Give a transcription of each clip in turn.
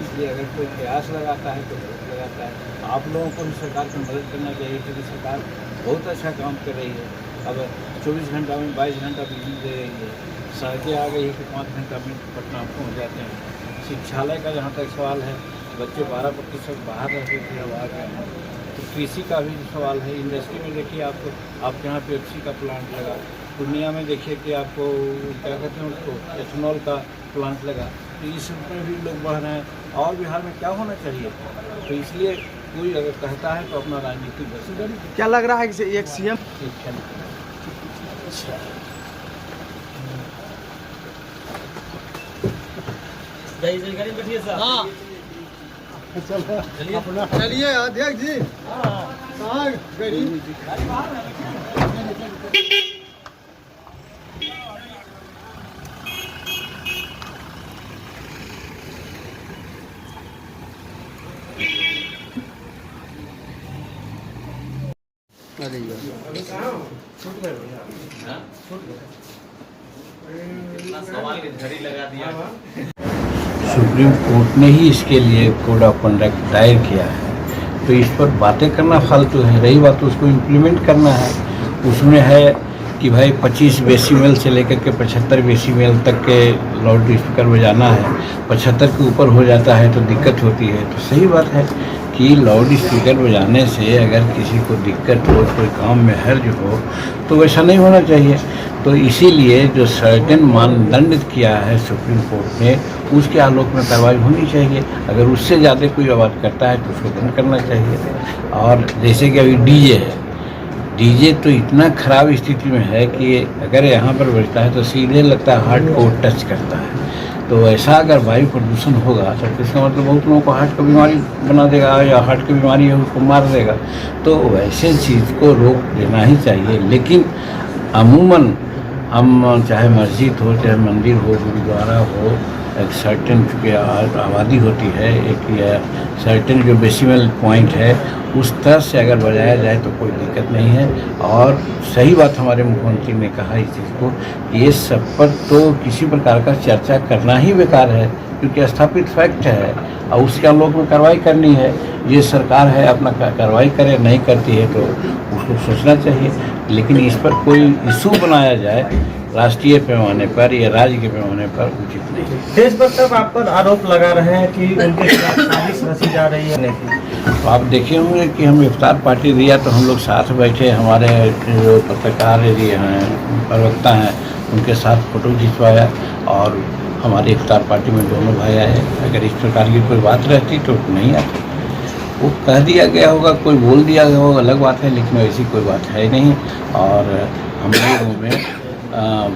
इसलिए अगर कोई प्रयास लगाता है तो लगाता है। आप लोगों को भी सरकार को मदद करना चाहिए, क्योंकि सरकार बहुत अच्छा काम कर रही है। अब 24 घंटा में 22 घंटा बिजली दे रही है। सड़कें आ गई है कि 5 घंटा में पटना पहुँच जाते हैं। शिक्षालय का जहाँ तक सवाल है, बच्चे 12% बाहर रहते थे, अब आ गए हैं। तो कृषि का भी सवाल है। इंडस्ट्री में देखिए आपको, आपके यहाँ पेप्सी का प्लांट लगा, पूर्णिया में देखिए कि आपको क्या कहते हैं उसको, एथेनॉल का प्लांट लगा। तो इस में भी लोग बढ़ रहे हैं। और बिहार में क्या होना चाहिए? तो इसलिए कोई अगर कहता है तो अपना राजनीतिक दल क्या लग रहा है कि एक सीएम चलिए अध्यक्ष जी। सुप्रीम कोर्ट ने ही इसके लिए कोड ऑफ कंडक्ट दायर किया है, तो इस पर बातें करना फालतू है। रही बात उसको इम्प्लीमेंट करना है। उसमें है कि भाई 25 डेसिबल से लेकर के 75 डेसिबल तक के लाउड स्पीकर बजाना है। 75 के ऊपर हो जाता है तो दिक्कत होती है। तो सही बात है कि लाउड स्पीकर बजाने से अगर किसी को दिक्कत हो, कोई काम में हर्ज हो, तो वैसा नहीं होना चाहिए। तो इसीलिए जो सर्टेन मानदंड किया है सुप्रीम कोर्ट ने, उसके आलोक में कार्रवाई होनी चाहिए। अगर उससे ज़्यादा कोई आवाज़ करता है तो उसको बंद करना चाहिए। और जैसे कि अभी डीजे है, डीजे तो इतना ख़राब स्थिति में है कि अगर यहाँ पर बजता है तो सीधे लगता है हार्ट को टच करता है। तो ऐसा अगर वायु प्रदूषण होगा तो इसका मतलब बहुत लोगों को हार्ट की बीमारी बना देगा, या हार्ट की बीमारी है उसको मार देगा। तो वैसे चीज़ को रोक देना ही चाहिए। लेकिन अमूमन हम चाहे मस्जिद हो, चाहे मंदिर हो, गुरुद्वारा हो, एक सर्टेन चूँकि आबादी होती है, एक सर्टेन जो डेसिबल पॉइंट है उस तरह से अगर बजाया जाए तो कोई दिक्कत नहीं है। और सही बात हमारे मुख्यमंत्री ने कहा इस चीज़ को, ये सब पर तो किसी प्रकार का चर्चा करना ही बेकार है, क्योंकि स्थापित फैक्ट है और उसके आलोक में कार्रवाई करनी है। ये सरकार है, अपना कार्रवाई करे, नहीं करती है तो उसको सोचना चाहिए। लेकिन इस पर कोई इशू बनाया जाए राष्ट्रीय पैमाने पर या राज्य के पैमाने पर उचित नहीं। देश भर तक आप पर आरोप लगा रहे हैं कि उनके खिलाफ साजिश रची जा रही है। तो आप देखे होंगे कि हम इफ्तार पार्टी दिया तो हम लोग साथ बैठे, हमारे जो पत्रकार जी हैं, प्रवक्ता हैं, उनके साथ फ़ोटो खिंचवाया और हमारी इफ्तार पार्टी में दोनों भाई आए। अगर इस प्रकार की कोई बात रहती तो नहीं आती। वो कह दिया गया होगा, कोई बोल दिया गया होगा, अलग बात है, लेकिन ऐसी कोई बात है नहीं। और हम लोगों में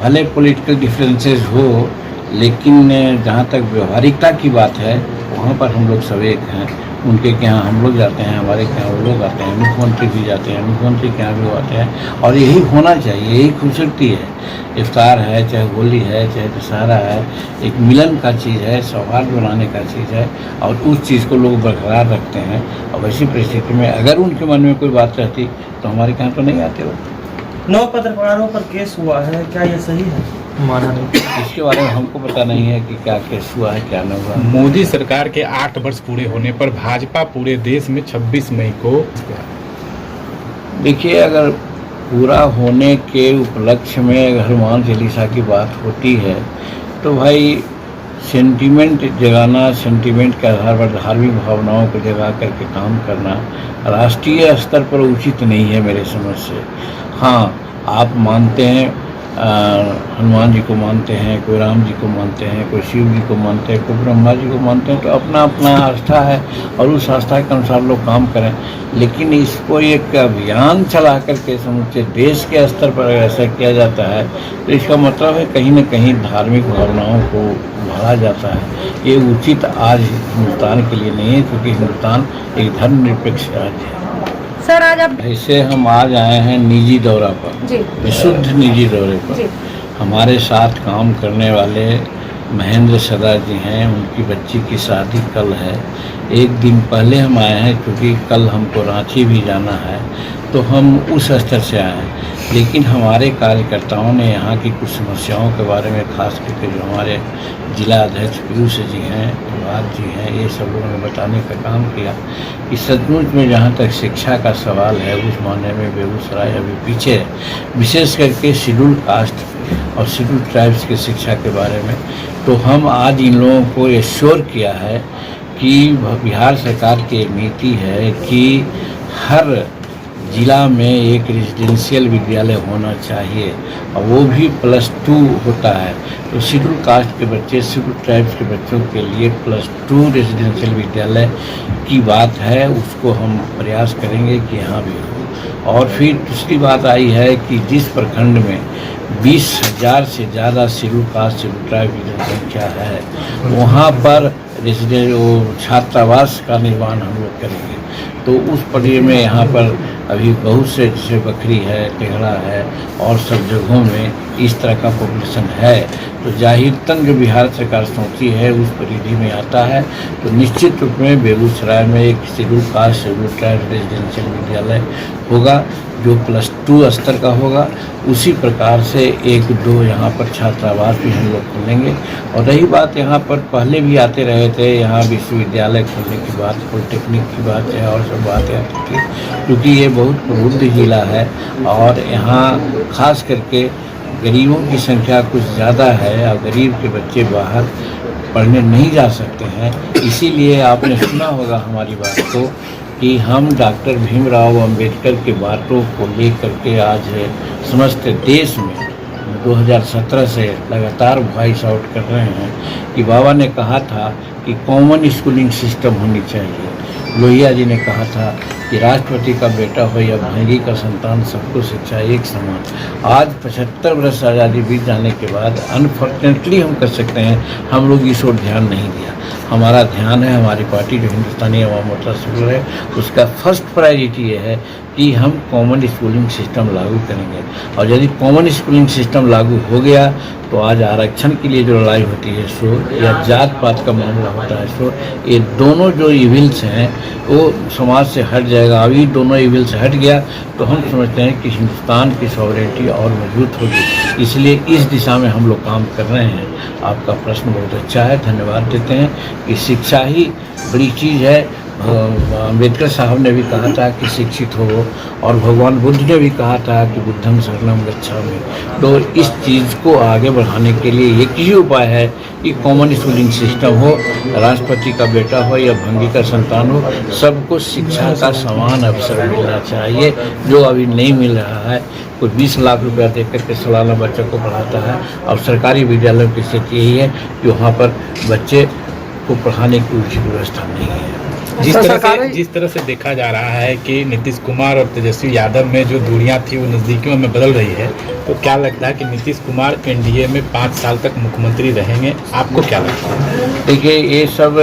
भले पॉलिटिकल डिफरेंसेस हो, लेकिन जहाँ तक व्यवहारिकता की बात है वहाँ पर हम लोग सब एक हैं। उनके के यहाँ हम लोग जाते हैं, हमारे के यहाँ वो लोग आते हैं, मुख्यमंत्री भी जाते हैं, मुख्यमंत्री के यहाँ भी वो आते हैं। और यही होना चाहिए, यही खूबसूरती है। इफ्तार है, चाहे होली है, चाहे दशहरा है, एक मिलन का चीज़ है, सौहार्द बनाने का चीज़ है, और उस चीज़ को लोग बरकरार रखते हैं। और वैसी परिस्थिति में अगर उनके मन में कोई बात रहती तो हमारे यहाँ तो नहीं आते वो। 9 पत्रकारों पर केस हुआ है, क्या ये सही है? माना नहीं। इसके बारे में हमको पता नहीं है कि क्या केस हुआ है, क्या नहीं हुआ। मोदी सरकार के 8 वर्ष पूरे होने पर भाजपा पूरे देश में 26 मई को, देखिए, अगर पूरा होने के उपलक्ष्य में अगर हनुमान चालीसा की बात होती है तो भाई सेंटीमेंट जगाना, सेंटीमेंट के आधार पर धार्मिक भावनाओं को जगा करके काम करना राष्ट्रीय स्तर पर उचित नहीं है मेरे समझ से। हाँ, आप मानते हैं, हनुमान जी को मानते हैं, कोई राम जी को मानते हैं, कोई शिव जी को मानते हैं, कोई ब्रह्मा जी को मानते हैं, तो अपना अपना आस्था है और उस आस्था के अनुसार लोग काम करें। लेकिन इसको एक अभियान चला करके समूचे देश के स्तर पर ऐसा किया जाता है तो इसका मतलब है कहीं न कहीं धार्मिक भावनाओं को पढ़ा जाता है, ये उचित आज हिंदुस्तान के लिए नहीं है, क्योंकि हिंदुस्तान एक धर्मनिरपेक्ष राज्य है। सर आज आप ऐसे हम आज आए हैं निजी दौरा पर, जी विशुद्ध निजी दौरे पर। जी हमारे साथ काम करने वाले महेंद्र सरदार जी हैं, उनकी बच्ची की शादी कल है। एक दिन पहले हम आए हैं, क्योंकि कल हमको रांची भी जाना है, तो हम उस स्तर से आए हैं। लेकिन हमारे कार्यकर्ताओं ने यहाँ की कुछ समस्याओं के बारे में, खास करके जो हमारे जिला अध्यक्ष पीयूष जी हैं, प्रभात जी हैं, ये सब लोगों ने बताने का काम किया कि सचमुच में जहाँ तक शिक्षा का सवाल है, उस मामले में बेगूसराय अभी पीछे है, विशेष करके शेड्यूल कास्ट और शेड्यूल ट्राइब्स की शिक्षा के बारे में। तो हम आज इन लोगों को एश्योर किया है कि बिहार सरकार की नीति है कि हर जिला में एक रेजिडेंशियल विद्यालय होना चाहिए, और वो भी +2 होता है। तो शेड्यूल कास्ट के बच्चे, शेड्यूल ट्राइब्स के बच्चों के लिए +2 रेजिडेंशियल विद्यालय की बात है, उसको हम प्रयास करेंगे कि यहाँ भी हो। और फिर दूसरी बात आई है कि जिस प्रखंड में 20,000 से ज़्यादा शेड्यूल कास्ट, शेड्यूल ट्राइब की जनसंख्या है, वहाँ पर छात्रावास का निर्माण हम लोग करेंगे। तो उस परिधि में यहाँ पर अभी बहुत से, जैसे बखरी है, टेहरा है, और सब जगहों में इस तरह का पॉपुलेशन है। तो जाहिरतन जो बिहार सरकार सोची है उस परिधि में आता है। तो निश्चित रूप में बेगूसराय में एक schedule caste, schedule tribe residential विद्यालय होगा, जो +2 स्तर का होगा। उसी प्रकार से 1-2 यहाँ पर छात्रावास भी हम लोग खोलेंगे। और रही बात, यहाँ पर पहले भी आते रहे थे, यहाँ विश्वविद्यालय खोलने की बात, पॉलिटेक्निक की बात है, और सब बातें आती थी, क्योंकि ये बहुत प्रबुद्ध जिला है और यहाँ खास करके गरीबों की संख्या कुछ ज़्यादा है, और गरीब के बच्चे बाहर पढ़ने नहीं जा सकते हैं। इसीलिए आपने सुना होगा हमारी बात को कि हम डॉक्टर भीमराव अंबेडकर के बातों को लेकर के आज समस्त देश में 2017 से लगातार वॉइस आउट कर रहे हैं कि बाबा ने कहा था कि कॉमन स्कूलिंग सिस्टम होनी चाहिए। लोहिया जी ने कहा था कि राष्ट्रपति का बेटा हो या भंगी का संतान, सबको शिक्षा एक समान। आज 75 वर्ष आज़ादी बीत जाने के बाद अनफॉर्चुनेटली हम कर सकते हैं, हम लोग इस ओर ध्यान नहीं दिया। हमारा ध्यान है, हमारी पार्टी जो हिंदुस्तानी अवाम मोर्चा सेक्युलर है, उसका फर्स्ट प्रायोरिटी ये है कि हम कॉमन स्कूलिंग सिस्टम लागू करेंगे। और यदि कॉमन स्कूलिंग सिस्टम लागू हो गया तो आज आरक्षण के लिए जो लड़ाई होती है सो, या जात पात का मामला होता है सो, ये दोनों जो इविल्स हैं वो समाज से हट जाएगा। अभी दोनों इविल्स हट गया तो हम समझते हैं कि हिंदुस्तान की सॉवरेनिटी और मजबूत होगी। इसलिए इस दिशा में हम लोग काम कर रहे हैं। आपका प्रश्न बहुत अच्छा है, धन्यवाद देते हैं कि शिक्षा ही बड़ी चीज़ है। अम्बेडकर साहब ने भी कहा था कि शिक्षित हो, और भगवान बुद्ध ने भी कहा था कि बुद्धं शरणं गच्छामि। तो इस चीज़ को आगे बढ़ाने के लिए एक ही उपाय है कि कॉमन स्कूलिंग सिस्टम हो, राष्ट्रपति का बेटा हो या भंगी का संतान हो, सबको शिक्षा का समान अवसर मिलना चाहिए, जो अभी नहीं मिल रहा है। कोई 20 लाख रुपया दे करके सालाना बच्चों को पढ़ाता है, और सरकारी विद्यालयों की स्थिति यही है कि वहाँ पर बच्चे को पढ़ाने की उचित व्यवस्था नहीं है। जिस तरह से देखा जा रहा है कि नीतीश कुमार और तेजस्वी यादव में जो दूरियां थी वो नज़दीकियों में बदल रही है, तो क्या लगता है कि नीतीश कुमार एनडीए में 5 साल तक मुख्यमंत्री रहेंगे? आपको क्या लगता है? देखिए, ये सब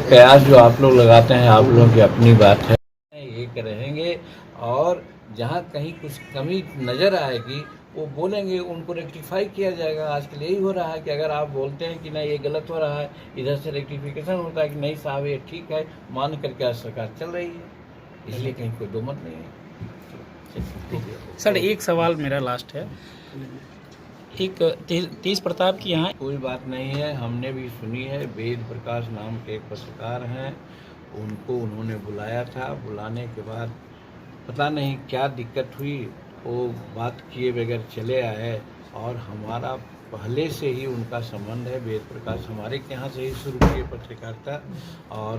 कयास जो आप लोग लगाते हैं, आप लोगों की अपनी बात है, ये रहेंगे। और जहाँ कहीं कुछ कमी नज़र आएगी वो बोलेंगे, उनको रेक्टिफाई किया जाएगा। आजकल यही हो रहा है कि अगर आप बोलते हैं कि नहीं ये गलत हो रहा है, इधर से रेक्टिफिकेशन होता है कि नहीं साहब ये ठीक है, मान करके आज सरकार चल रही है। इसलिए कहीं कोई दो मत नहीं है। सर एक सवाल मेरा लास्ट है, एक तेज प्रताप की यहाँ कोई बात नहीं है, हमने भी सुनी है। वेद प्रकाश नाम के एक पत्रकार हैं, उनको उन्होंने बुलाया था। बुलाने के बाद पता नहीं क्या दिक्कत हुई, वो बात किए बगैर चले आए। और हमारा पहले से ही उनका संबंध है। वेद प्रकाश हमारे यहाँ से ही शुरू किए पत्रकारिता, और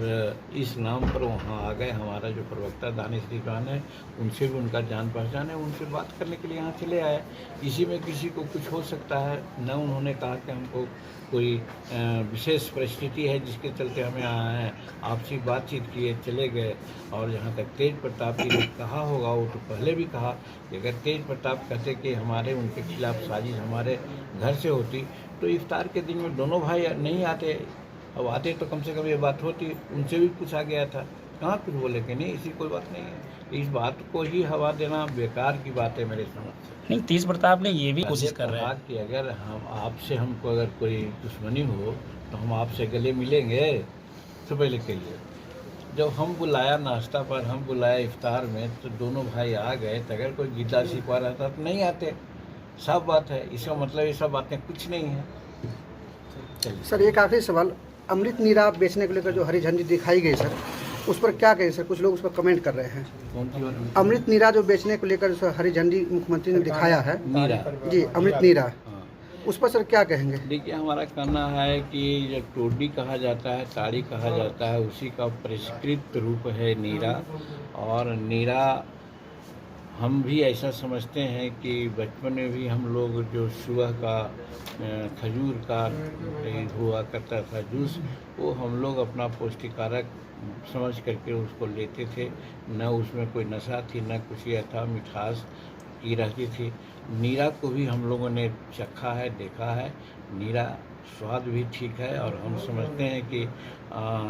इस नाम पर वहाँ आ गए। हमारा जो प्रवक्ता दानिश खान है, उनसे भी उनका जान पहचान है, उनसे बात करने के लिए यहाँ चले आए। इसी में किसी को कुछ हो सकता है, न उन्होंने कहा कि हमको कोई विशेष परिस्थिति है जिसके चलते हमें आए हैं। आपसी बातचीत किए, चले गए। और जहाँ तक तेज प्रताप जी ने कहा होगा, वो तो पहले भी कहा कि अगर तेज प्रताप कहते कि हमारे उनके खिलाफ साजिश हमारे घर से होती तो इफ्तार के दिन में दोनों भाई नहीं आते, अब आते तो कम से कम ये बात होती, उनसे भी पूछा गया था, कहाँ कुछ बोले कि नहीं ऐसी कोई बात नहीं है। इस बात को ही हवा देना बेकार की बात है मेरे समझ से। नहीं, तेज प्रताप ने ये भी कोशिश कर रहे हैं कि अगर हम आपसे हमको अगर कोई दुश्मनी हो तो हम आपसे गले मिलेंगे तो पहले कहिए। जब हम बुलाया नाश्ता पर, हम बुलाया इफ्तार में, तो दोनों भाई आ गए, तो अगर कोई गिद्दा शिकवा रहता तो नहीं आते, साफ बात है। इसका मतलब ये सब बातें कुछ नहीं है। सर एक आखिरी सवाल, अमृत नीरा बेचने को लेकर जो हरी झंडी दिखाई गई सर, उस पर क्या कहें सर? कुछ लोग उस पर कमेंट कर रहे हैं। कौन सी बात? अमृत नीरा जो बेचने को लेकर सर हरी झंडी मुख्यमंत्री ने दिखाया है नीरा जी, अमृत नीरा, हाँ। उस पर सर क्या कहेंगे? देखिए, हमारा कहना है कि जो टोडी कहा जाता है, ताड़ी कहा जाता है, उसी का परिष्कृत रूप है नीरा। और नीरा हम भी ऐसा समझते हैं कि बचपन में भी हम लोग जो सुबह का खजूर का हुआ करता था जूस, वो हम लोग अपना पौष्टिकारक समझ करके उसको लेते थे। न उसमें कोई नशा थी, न कुछ यह था, मिठास की रहती थी। नीरा को भी हम लोगों ने चखा है, देखा है। नीरा स्वाद भी ठीक है और हम समझते हैं कि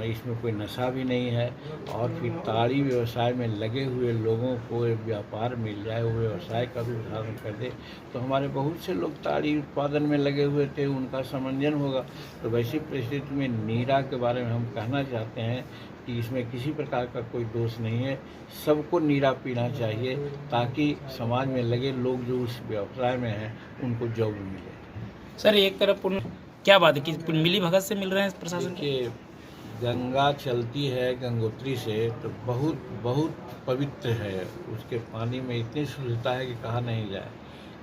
इसमें कोई नशा भी नहीं है। और फिर ताड़ी व्यवसाय में लगे हुए लोगों को व्यापार मिल जाए, वो व्यवसाय का भी धारण कर दे, तो हमारे बहुत से लोग ताड़ी उत्पादन में लगे हुए थे, उनका समंजन होगा। तो वैसी परिस्थिति में नीरा के बारे में हम कहना चाहते हैं कि इसमें किसी प्रकार का कोई दोष नहीं है। सबको नीरा पीना चाहिए ताकि समाज में लगे लोग जो उस व्यवसाय में हैं उनको जॉब मिले। सर एक तरफ क्या बात है कि मिली भगत से मिल रहे हैं प्रशासन के? कि गंगा चलती है गंगोत्री से तो बहुत बहुत पवित्र है, उसके पानी में इतनी शुद्धता है कि कहा नहीं जाए।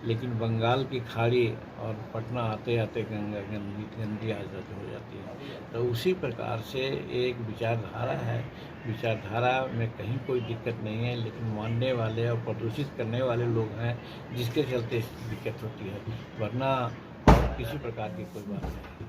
लेकिन बंगाल की खाड़ी और पटना आते आते गंगा गंदी हालत हो जाती है। तो उसी प्रकार से एक विचारधारा है, विचारधारा में कहीं कोई दिक्कत नहीं है, लेकिन मानने वाले और प्रदूषित करने वाले लोग हैं जिसके चलते दिक्कत होती है, वरना किसी प्रकार की कोई बात नहीं।